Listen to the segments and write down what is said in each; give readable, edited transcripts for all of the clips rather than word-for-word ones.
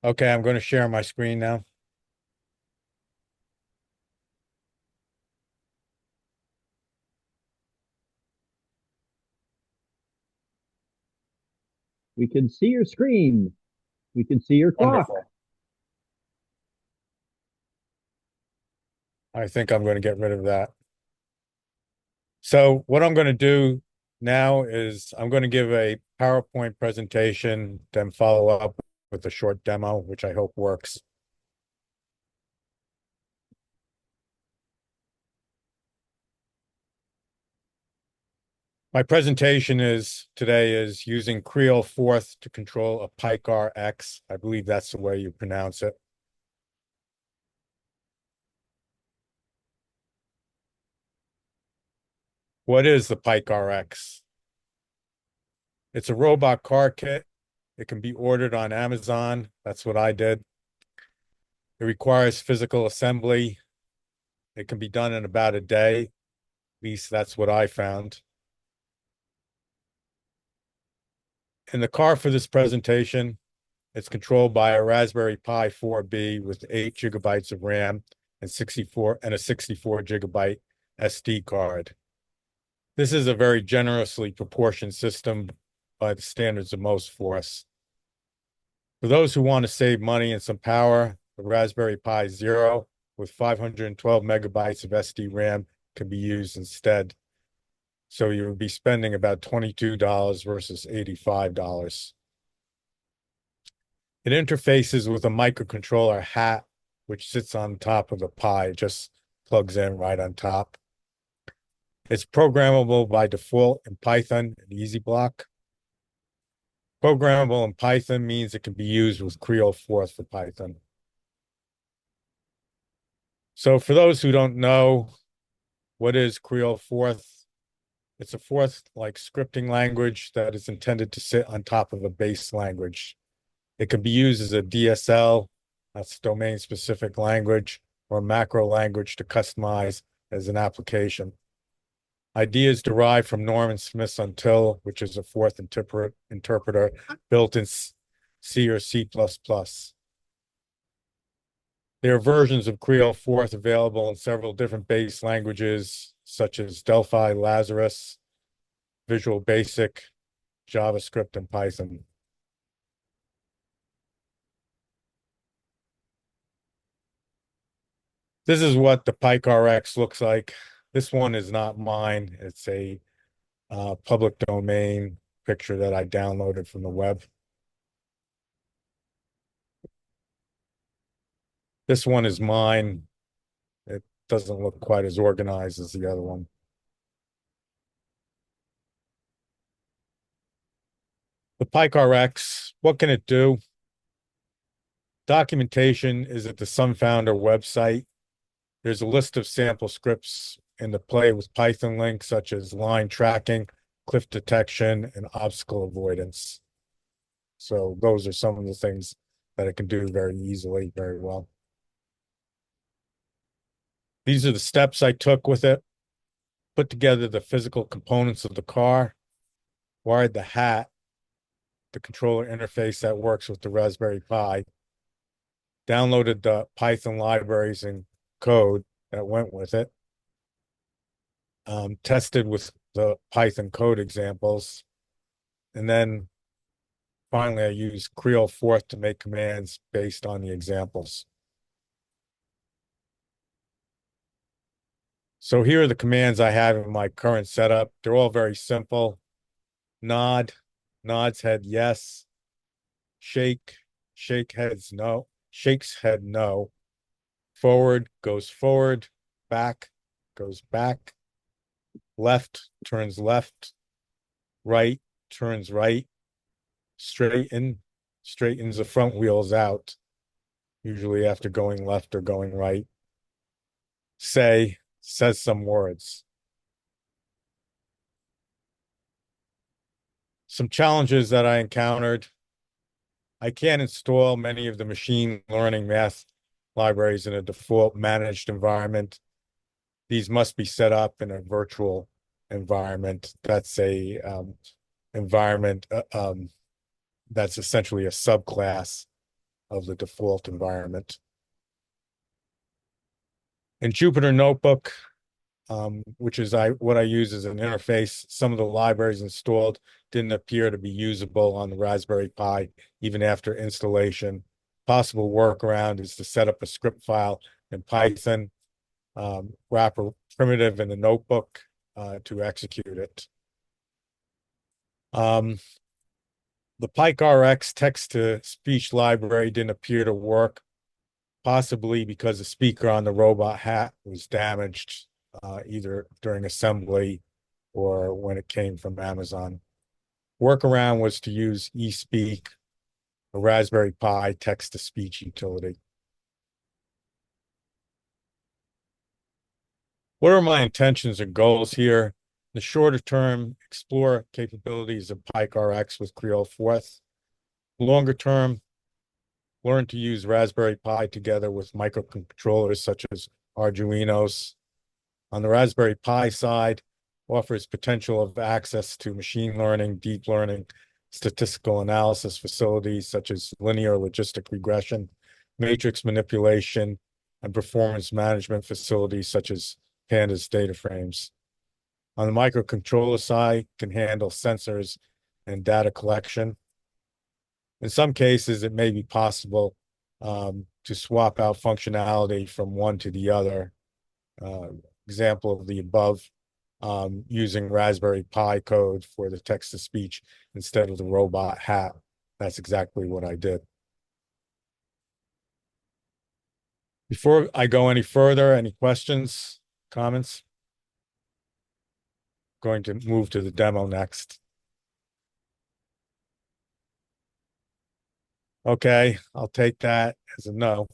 Okay, I'm going to share my screen now. We can see your screen. We can see your clock. Wonderful. I think I'm going to get rid of that. So what I'm going to do now is I'm going to give a PowerPoint presentation, then follow up with a short demo, which I hope works. My presentation is today is using Creole Forth to control a Picar-X. I believe that's the way you pronounce it. What is the Picar-X? It's a robot car kit. It can be ordered on Amazon. That's what I did. It requires physical assembly. It can be done in about a day. At least that's what I found. In the car for this presentation, it's controlled by a Raspberry Pi 4B with 8 GB of RAM and 64 gigabyte SD card. This is a very generously proportioned system by the standards of most for us. For those who want to save money and some power, the Raspberry Pi Zero with 512 megabytes of SD RAM can be used instead. So you would be spending about $22 versus $85. It interfaces with a microcontroller hat, which sits on top of the Pi, just plugs in right on top. It's programmable by default in Python and EasyBlock. Programmable in Python means it can be used with Creole Forth for Python. So for those who don't know, what is Creole Forth? It's a Forth-like scripting language that is intended to sit on top of a base language. It can be used as a DSL, that's domain-specific language, or macro language to customize as an application. Ideas derived from Norman Smith's Until, which is a Forth interpreter built in C or C++. There are versions of Creole Forth available in several different base languages, such as Delphi, Lazarus, Visual Basic, JavaScript, and Python. This is what the Picar-X looks like. This one is not mine. It's a public domain picture that I downloaded from the web. This one is mine. It doesn't look quite as organized as the other one. The Picar-X, what can it do? Documentation is at the SunFounder website. There's a list of sample scripts in the Play with Python links, such as line tracking, cliff detection, and obstacle avoidance. So those are some of the things that it can do very easily, very well. These are the steps I took with it. Put together the physical components of the car, wired the hat, the controller interface that works with the Raspberry Pi, downloaded the Python libraries and code that went with it, tested with the Python code examples, and then finally I used Creole Forth to make commands based on the examples. So here are the commands I have in my current setup. They're all very simple. Nod, nods head yes. Shake, shake heads no. Shakes head no. Forward goes forward. Back goes back. Left turns left. Right turns right. Straighten, straightens the front wheels out, usually after going left or going right. Say, says some words. Some challenges that I encountered. I can't install many of the machine learning math libraries in a default managed environment. These must be set up in a virtual environment. That's a environment that's essentially a subclass of the default environment. In Jupyter Notebook, which is what I use as an interface, some of the libraries installed didn't appear to be usable on the Raspberry Pi even after installation. Possible workaround is to set up a script file in Python, wrap a primitive in the notebook to execute it. The Picar-X text-to-speech library didn't appear to work, possibly because the speaker on the robot hat was damaged either during assembly or when it came from Amazon. Workaround was to use eSpeak, a Raspberry Pi text-to-speech utility. What are my intentions and goals here? In the shorter term, explore capabilities of Picar-X with Creole Forth. Longer term, learn to use Raspberry Pi together with microcontrollers such as Arduinos. On the Raspberry Pi side, offers potential of access to machine learning, deep learning, statistical analysis facilities such as linear logistic regression, matrix manipulation, and performance management facilities such as Pandas data frames. On the microcontroller side, can handle sensors and data collection. In some cases, it may be possible to swap out functionality from one to the other. Example of the above, using Raspberry Pi code for the text-to-speech instead of the robot hat. That's exactly what I did. Before I go any further, any questions, comments? Going to move to the demo next. Okay, I'll take that as a no.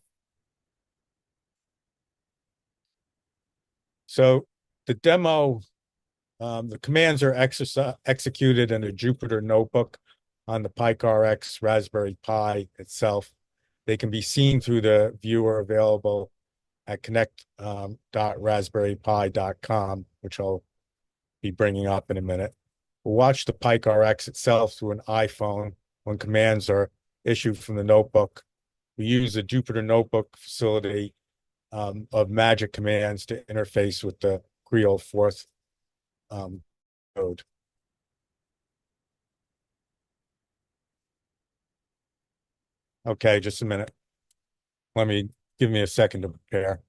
So the demo, the commands are executed in a Jupyter notebook on the Picar-X Raspberry Pi itself. They can be seen through the viewer available at connect.raspberrypi.com, which I'll be bringing up in a minute. We'll watch the Picar-X itself through an iPhone when commands are issued from the notebook. We use the Jupyter Notebook facility of magic commands to interface with the Creole Forth code. Okay, just a minute. Give me a second to prepare.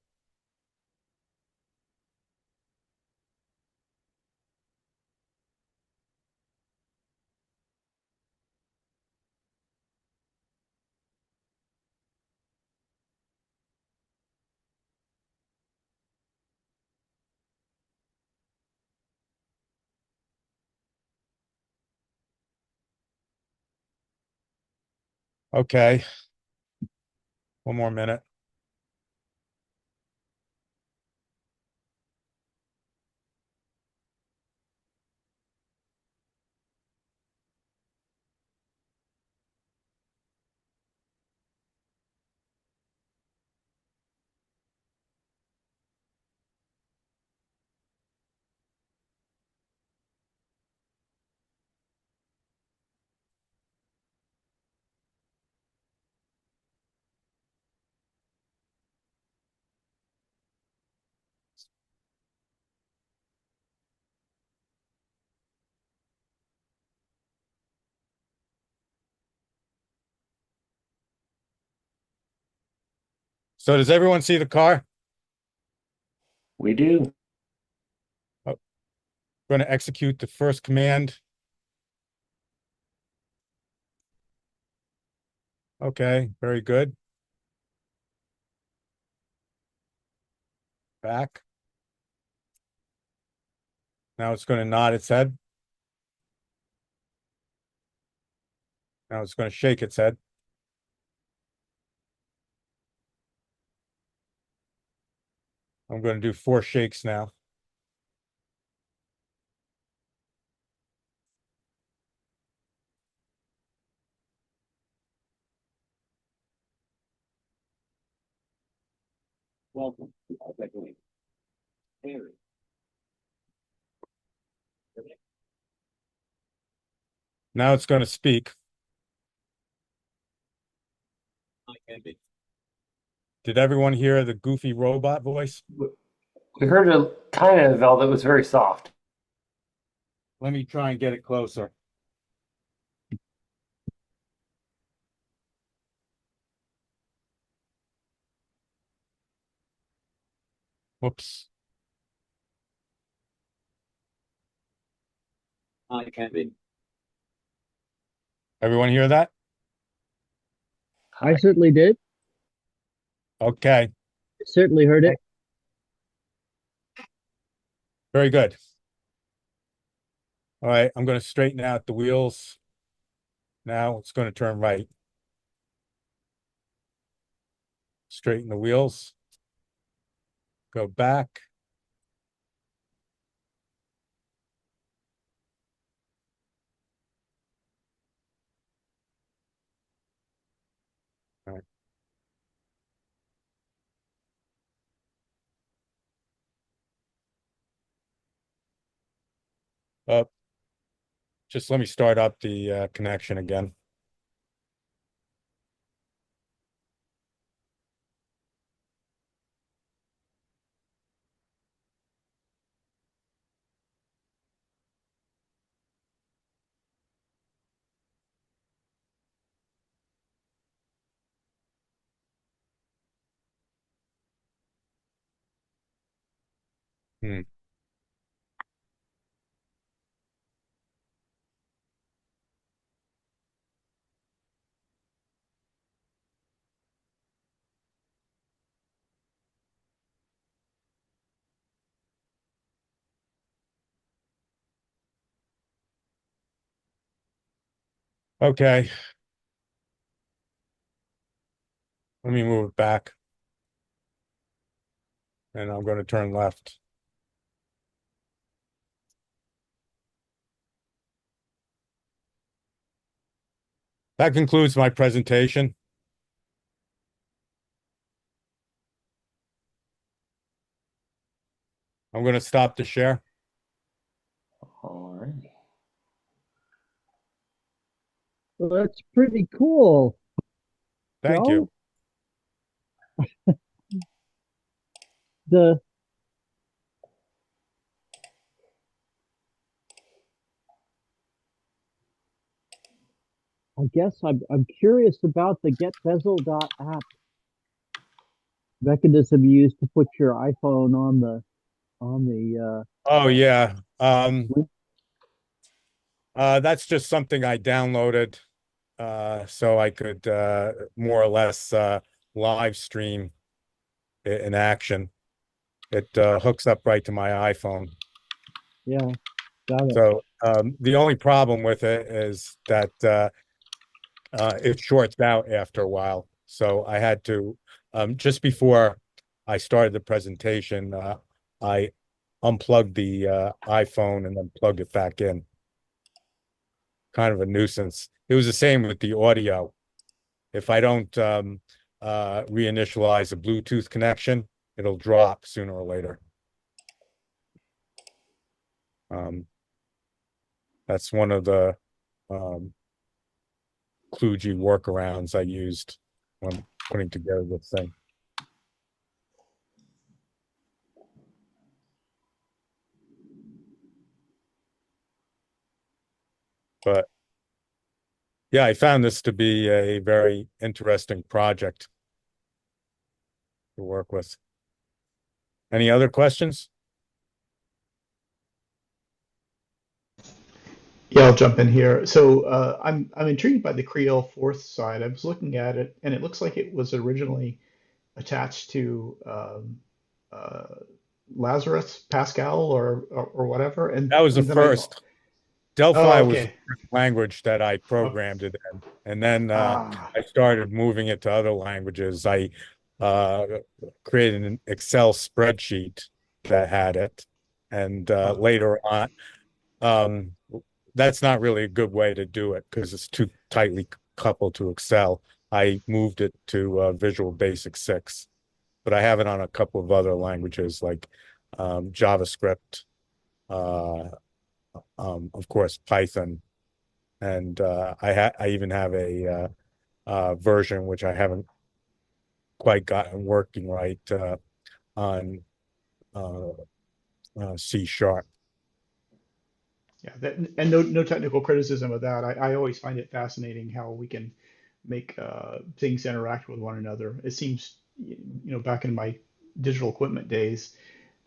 Okay, one more minute. So does everyone see the car? We do. Oh, going to execute the first command. Okay, very good. Back. Now it's going to nod its head. Now it's going to shake its head. I'm going to do 4 shakes now. Welcome. Now it's going to speak. Did everyone hear the goofy robot voice? We heard a kind of, although it was very soft. Let me try and get it closer. Whoops. Hi, Kevin. Everyone hear that? I certainly did. Okay, Certainly heard it. very good. All right, I'm going to straighten out the wheels. Now it's going to turn right. Straighten the wheels. Go back. All right. Up. Just let me start up the connection again. Hmm. Okay, let me move it back. And I'm going to turn left. That concludes my presentation. I'm going to stop the share. All right. Well, that's pretty cool, Thank you. Joe. The I guess I'm curious about the getbezel.app mechanism used to put your iPhone on the Oh yeah. link. That's just something I downloaded so I could more or less live stream in action. It hooks up right to my iPhone. Yeah, got it. So the only problem with it is that it shorts out after a while. So I had to just before I started the presentation, I unplugged the iPhone and then plugged it back in. Kind of a nuisance. It was the same with the audio. If I don't reinitialize the Bluetooth connection, it'll drop sooner or later. Um, that's one of the um, kludgy workarounds I used when putting together the thing. But yeah, I found this to be a very interesting project to work with. Any other questions? Yeah, I'll jump in here. So I'm intrigued by the Creole Forth side. I was looking at it, and it looks like it was originally attached to uh, Lazarus Pascal or whatever, That was the and then I first. oh Delphi was the okay first language that I oh, programmed it in, and then ah I started moving it to other languages. I uh, created an Excel spreadsheet that had it, and uh, later on, um, that's not really a good way to do it because it's too tightly coupled to Excel. I moved it to Visual Basic 6, but I have it on a couple of other languages like JavaScript, uh, of course, Python, and I even have a version which I haven't quite gotten working right on C sharp. Yeah, that, and no technical criticism of that. I always find it fascinating how we can make things interact with one another. It seems, back in my digital equipment days,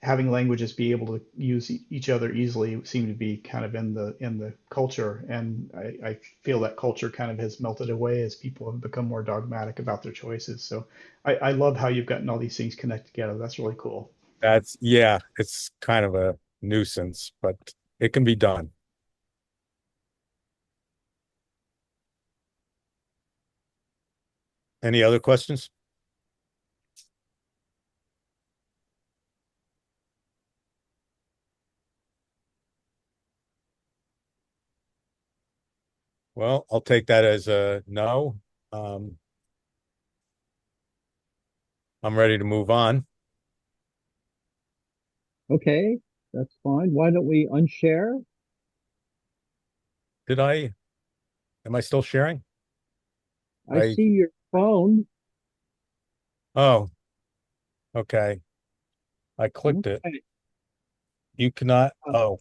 having languages be able to use each other easily seemed to be kind of in the culture, and I feel that culture kind of has melted away as people have become more dogmatic about their choices. So I love how you've gotten all these things connect together. That's really cool. That's yeah, it's kind of a nuisance, but it can be done. Any other questions? Well, I'll take that as a no. Um, I'm ready to move on. Okay, that's fine. Why don't we unshare? Did I? Am I still sharing? I I, see your phone. oh, okay. I clicked it. Okay. You cannot, Uh, oh,